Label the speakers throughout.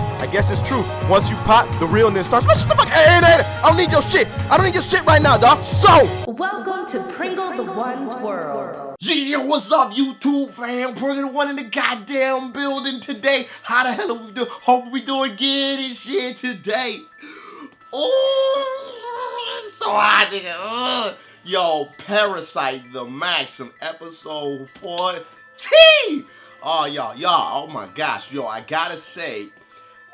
Speaker 1: I guess it's true. Once you pop, the realness starts. Man, shut the fuck. Hey, I don't need your shit. I don't need your shit right now, dog. So,
Speaker 2: welcome to PringleTheOne's world.
Speaker 3: Yeah, what's up, YouTube fam? PringleTheOne in the goddamn building today. How the hell are we doing? Hope we doing good and shit today. Oh, so hot, nigga. Yo, Parasyte The Maxim, episode 14. Oh, y'all, oh my gosh, yo, I gotta say,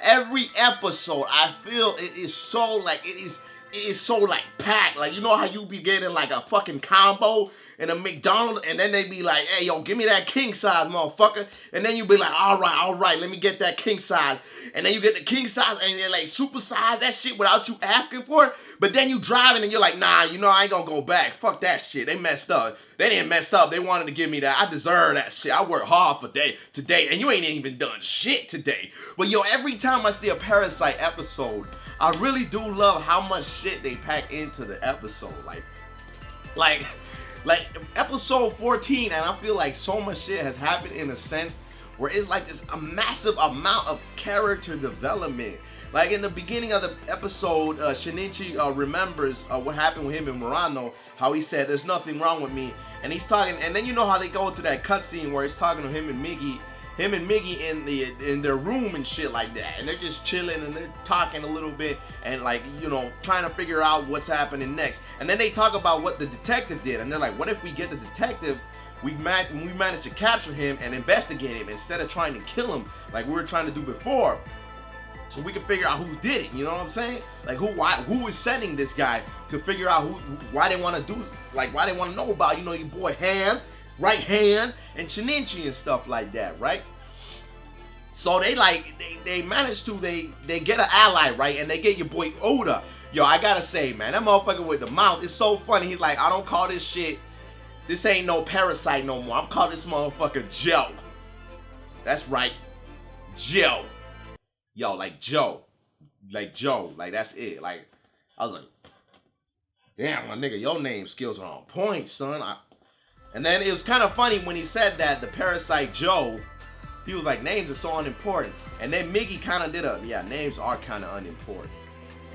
Speaker 3: every episode, I feel it is so like, it is so like packed. Like, you know how you be getting like a fucking combo in a McDonald's, and then they be like, hey, yo, give me that king size, motherfucker. And then you be like, all right, let me get that king size. And then you get the king size, and they're like super size that shit without you asking for it. But then you driving, and you're like, nah, you know, I ain't gonna go back. Fuck that shit. They messed up. They didn't mess up. They wanted to give me that. I deserve that shit. I worked hard for today, and you ain't even done shit today. But yo, every time I see a Parasyte episode, I really do love how much shit they pack into the episode. Like episode 14, and I feel like so much shit has happened in a sense where it's like this a massive amount of character development. Like in the beginning of the episode, Shinichi remembers what happened with him and Murano, how he said, there's nothing wrong with me. And he's talking, and then you know how they go to that cutscene where he's talking to him and Miggy in their room and shit like that, and they're just chilling and they're talking a little bit and like, you know, trying to figure out what's happening next. And then they talk about what the detective did, and they're like, what if we get the detective, we managed to capture him and investigate him instead of trying to kill him like we were trying to do before, so we can figure out who did it. You know what I'm saying? Like who is sending this guy to figure out why they want to do, like why they want to know about, you know, your boy Right Hand and Shinichi and stuff like that, right? So they manage to they get an ally, right? And they get your boy Oda. Yo, I gotta say, man, that motherfucker with the mouth is so funny. He's like, I don't call this shit, this ain't no Parasyte no more. I'm calling this motherfucker Joe. That's right, Joe. Yo, like Joe, like that's it. Like I was like, damn, my nigga, your name skills are on point, son. And then it was kind of funny when he said that, the Parasyte Joe, he was like, names are so unimportant. And then Miggy kind of did names are kind of unimportant.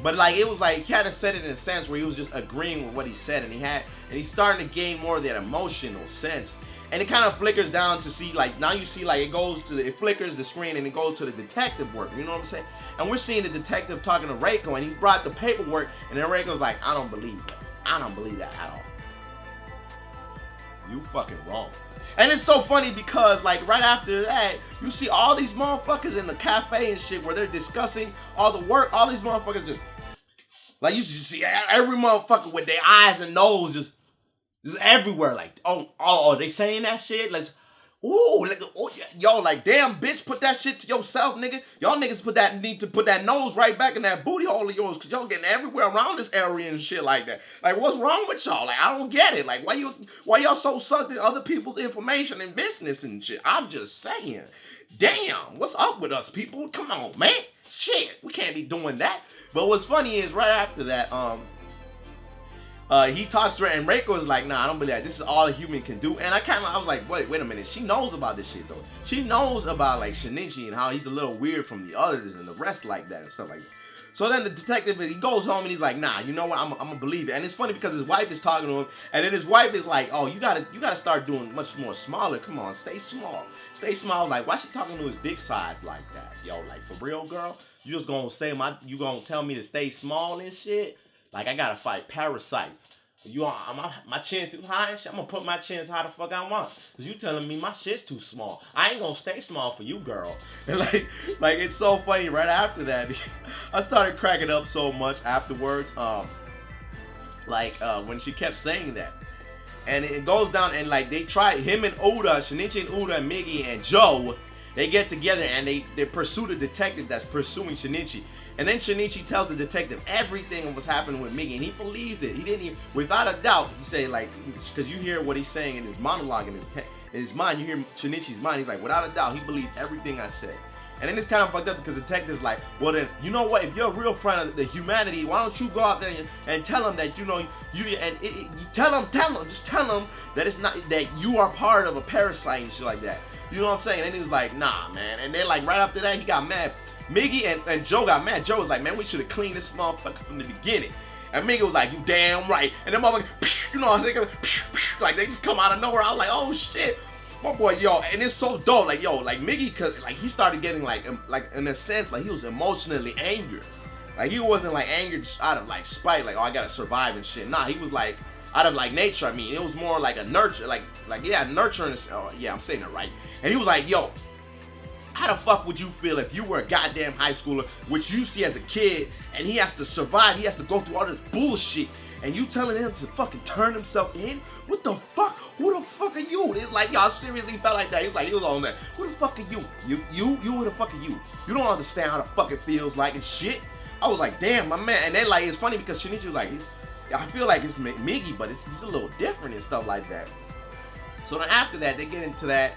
Speaker 3: But like, it was like, he had to said it in a sense where he was just agreeing with what he said, and he's starting to gain more of that emotional sense. And it kind of flickers down to see, like, now you see, like, it flickers the screen and it goes to the detective work, you know what I'm saying? And we're seeing the detective talking to Reiko, and he brought the paperwork, and then Reiko's like, I don't believe that. I don't believe that at all. You fucking wrong. And it's so funny because, like, right after that, you see all these motherfuckers in the cafe and shit where they're discussing all the work. All these motherfuckers just, like, you see every motherfucker with their eyes and nose just everywhere. Like, oh, they saying that shit? Like, ooh, like, oh, yo, like, damn, bitch, put that shit to yourself, nigga. Y'all niggas need to put that nose right back in that booty hole of yours, because y'all getting everywhere around this area and shit like that. Like, what's wrong with y'all? Like, I don't get it. Like, why y'all so sucked in other people's information and business and shit? I'm just saying. Damn, what's up with us, people? Come on, man. Shit, we can't be doing that. But what's funny is right after that, he talks to her, and Reiko is like, nah, I don't believe that. This is all a human can do. And I was like, wait a minute. She knows about this shit, though. She knows about, like, Shinichi and how he's a little weird from the others and the rest like that and stuff like that. So then the detective, he goes home and he's like, nah, you know what? I'm gonna believe it. And it's funny because his wife is talking to him, and then his wife is like, oh, you gotta start doing much more smaller. Come on, stay small. Stay small. Like, why she talking to his big size like that? Yo, like, for real, girl? You just gonna say you gonna tell me to stay small and shit? Like, I gotta fight parasites. My chin too high and shit? I'm gonna put my chin as high the fuck I want. Cause you telling me my shit's too small. I ain't gonna stay small for you, girl. And like it's so funny right after that. I started cracking up so much afterwards. When she kept saying that. And it goes down, and like they try, him and Oda, Shinichi and Oda and Miggy and Joe, they get together and they pursue the detective that's pursuing Shinichi. And then Shinichi tells the detective everything of what's happening with Miggy, and he believes it. He didn't even, without a doubt, he say, like, because you hear what he's saying in his monologue, in his mind, you hear Shinichi's mind, he's like, without a doubt, he believed everything I said. And then it's kind of fucked up because the detective's like, well then, you know what, if you're a real friend of the humanity, why don't you go out there and tell them that, you know, you tell them that it's not, that you are part of a parasite and shit like that. You know what I'm saying? And he was like, nah, man. And then like right after that, he got mad. Miggy and Joe got mad. Joe was like, man, we should have cleaned this motherfucker from the beginning. And Miggy was like, you damn right. And the motherfucker, you know, like they just come out of nowhere. I was like, oh shit. My boy, yo, and it's so dope. Like, yo, like Miggy, cause like he started getting like in a sense, like he was emotionally angry. Like he wasn't like angered out of like spite, like, oh, I gotta survive and shit. Nah, he was like out of like nature. I mean, it was more like a nurture, like yeah, nurturing. Oh, yeah, I'm saying it right. And he was like, yo, how the fuck would you feel if you were a goddamn high schooler, which you see as a kid, and he has to survive, he has to go through all this bullshit, and you telling him to fucking turn himself in? What the fuck? Who the fuck are you? It's like, y'all seriously felt like that. He was like, he was on that. Who the fuck are you? You, who the fuck are you? You don't understand how the fuck it feels like and shit. I was like, damn, my man. And then like, it's funny because Shinichi was like, I feel like it's Miggy, but he's a little different and stuff like that. So then after that, they get into that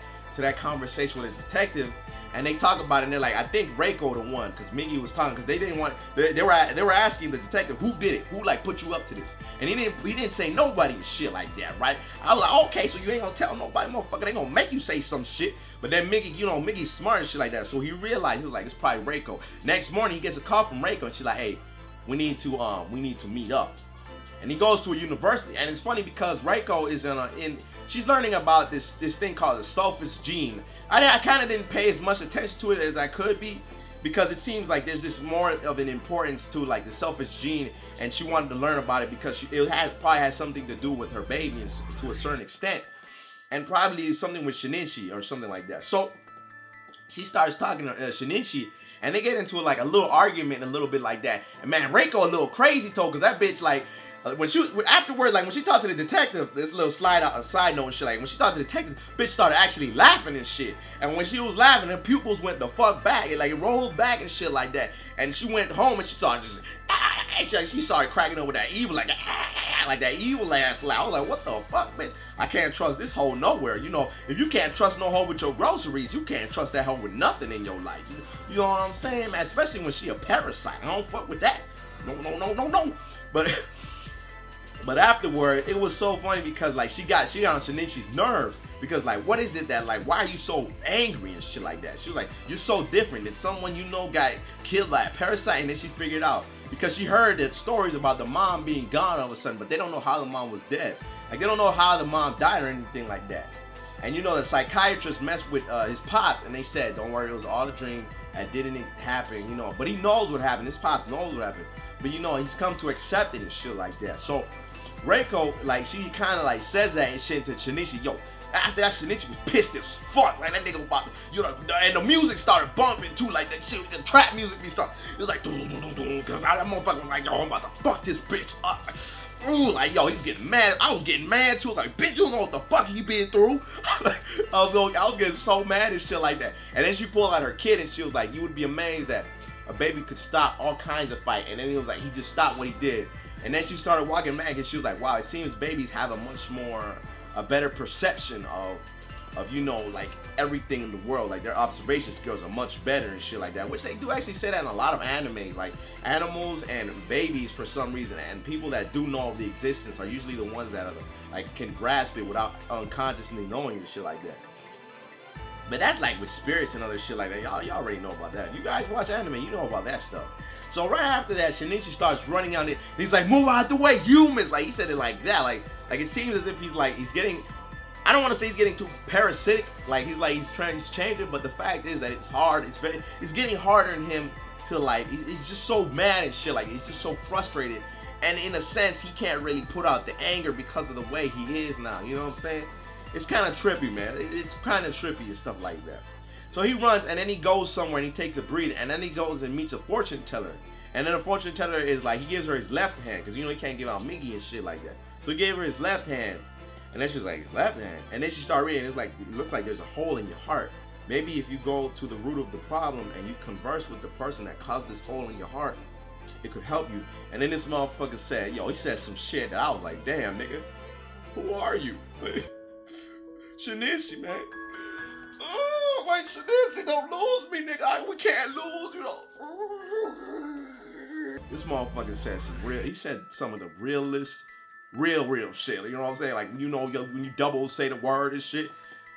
Speaker 3: conversation with the detective, and they talk about it, and they're like, I think Reiko the one, because Miggy was talking, because they didn't want, they were asking the detective, who did it? Who like put you up to this? And he didn't say nobody and shit like that, right? I was like, okay, so you ain't gonna tell nobody, motherfucker, they gonna make you say some shit. But then Miggy, you know, Miggy's smart and shit like that, so he realized, he was like, it's probably Reiko. Next morning, he gets a call from Reiko, and she's like, hey, we need to meet up. And he goes to a university, and it's funny because Reiko is she's learning about this thing called the selfish gene. I kind of didn't pay as much attention to it as I could be, because it seems like there's just more of an importance to like the selfish gene, and she wanted to learn about it because it probably has something to do with her baby to a certain extent, and probably something with Shinichi or something like that. So she starts talking to Shinichi, and they get into like a little argument, a little bit like that. And man, Reiko a little crazy told, because that bitch like. When she afterwards, like when she talked to the detective, this little side note and shit, like when she talked to the detective, bitch started actually laughing and shit. And when she was laughing, her pupils went the fuck back, it rolled back and shit like that. And she went home and she started just she started cracking up with that evil like that evil ass laugh. I was like, what the fuck, bitch? I can't trust this hoe nowhere. You know, if you can't trust no hoe with your groceries, you can't trust that hoe with nothing in your life. You know what I'm saying, man? Especially when she a parasite. I don't fuck with that. No. But afterward, it was so funny because like she got on Shinichi's nerves, because like, what is it that like, why are you so angry and shit like that? She was like, you're so different than someone you know got killed by a parasite. And then she figured out, because she heard the stories about the mom being gone all of a sudden, but they don't know how the mom was dead. Like they don't know how the mom died or anything like that. And you know, the psychiatrist messed with his pops, and they said, don't worry, it was all a dream, and didn't happen, you know. But he knows what happened. His pops knows what happened. But you know, he's come to accept it and shit like that. So Reiko, like, she kind of like says that and shit to Shinichi. Yo, after that, Shinichi was pissed as fuck. Like, that nigga was about to, you know, and the music started bumping too. Like, that shit, the trap music be starting. It was like, because that motherfucker was like, yo, I'm about to fuck this bitch up. Ooh, like, yo, he was getting mad. I was getting mad too. Like, bitch, you don't know what the fuck you been through. I was getting so mad and shit like that. And then she pulled out her kid and she was like, you would be amazed that a baby could stop all kinds of fight. And then he was like, he just stopped what he did. And then she started walking back, and she was like, wow, it seems babies have a better perception of, you know, like everything in the world. Like their observation skills are much better and shit like that, which they do actually say that in a lot of animes, like animals and babies for some reason. And people that do know of the existence are usually the ones that are, like, can grasp it without unconsciously knowing and shit like that. But that's like with spirits and other shit like that. Y'all already know about that. You guys watch anime, you know about that stuff. So right after that, Shinichi starts running out there. He's like, move out the way, humans. Like, he said it like that. Like it seems as if he's getting, I don't want to say he's getting too parasitic. Like he's changing, but the fact is that it's hard. It's getting harder in him to like, he's just so mad and shit. Like, he's just so frustrated. And in a sense, he can't really put out the anger because of the way he is now. You know what I'm saying? It's kind of trippy, man. It's kind of trippy and stuff like that. So he runs, and then he goes somewhere, and he takes a breather, and then he goes and meets a fortune teller. And then the fortune teller is like, he gives her his left hand, because you know he can't give out Miggy and shit like that. So he gave her his left hand, and then she's like, his left hand? And then she started reading, it's like, it looks like there's a hole in your heart. Maybe if you go to the root of the problem and you converse with the person that caused this hole in your heart, it could help you. And then this motherfucker said, yo, he said some shit that I was like, damn, nigga, who are you? Shinichi, man. Oh, wait, Shinichi, don't lose me, nigga. We can't lose, you know. This motherfucker said he said some of the realest, real shit. You know what I'm saying? Like, you know, when you double say the word and shit.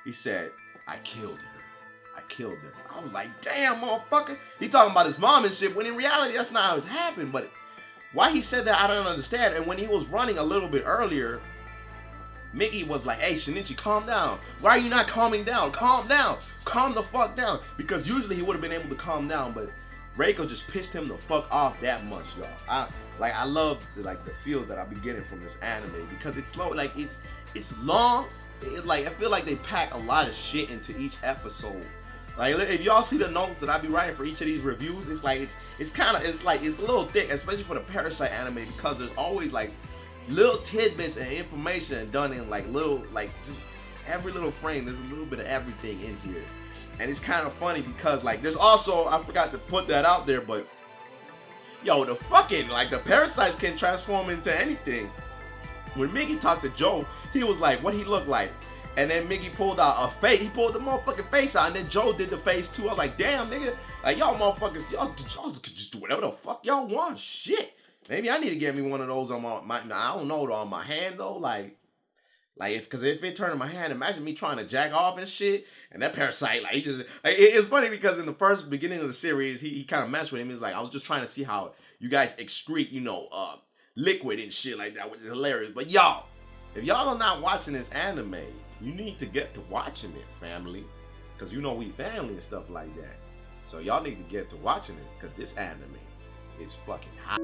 Speaker 3: He said, I killed her. I killed her. I was like, damn, motherfucker. He talking about his mom and shit, when in reality, that's not how it happened. But why he said that, I don't understand. And when he was running a little bit earlier, Mickey was like, hey, Shinichi, calm down. Why are you not calming down? Calm down. Calm the fuck down. Because usually he would have been able to calm down, but Reiko just pissed him the fuck off that much, y'all. I love the feel that I be getting from this anime because it's slow, like it's long. I feel like they pack a lot of shit into each episode. Like if y'all see the notes that I be writing for each of these reviews, it's a little thick, especially for the Parasyte anime, because there's always like little tidbits and information done in just every little frame. There's a little bit of everything in here. And it's kind of funny because there's also, I forgot to put that out there, but yo, the parasites can transform into anything. When Mickey talked to Joe, he was like, what he looked like? And then Mickey pulled out a face. He pulled the motherfucking face out, and then Joe did the face too. I was like, damn, nigga. Like, y'all motherfuckers, y'all can just do whatever the fuck y'all want. Shit. Maybe I need to get me one of those on my I don't know, on my hand though. Because if it turned in my hand, imagine me trying to jack off and shit. And that parasite, it's funny because in the first beginning of the series, he kind of messed with him. He's like, I was just trying to see how you guys excrete, liquid and shit like that, which is hilarious. But y'all, if y'all are not watching this anime, you need to get to watching it, family. Because we family and stuff like that. So y'all need to get to watching it, because this anime is fucking hot.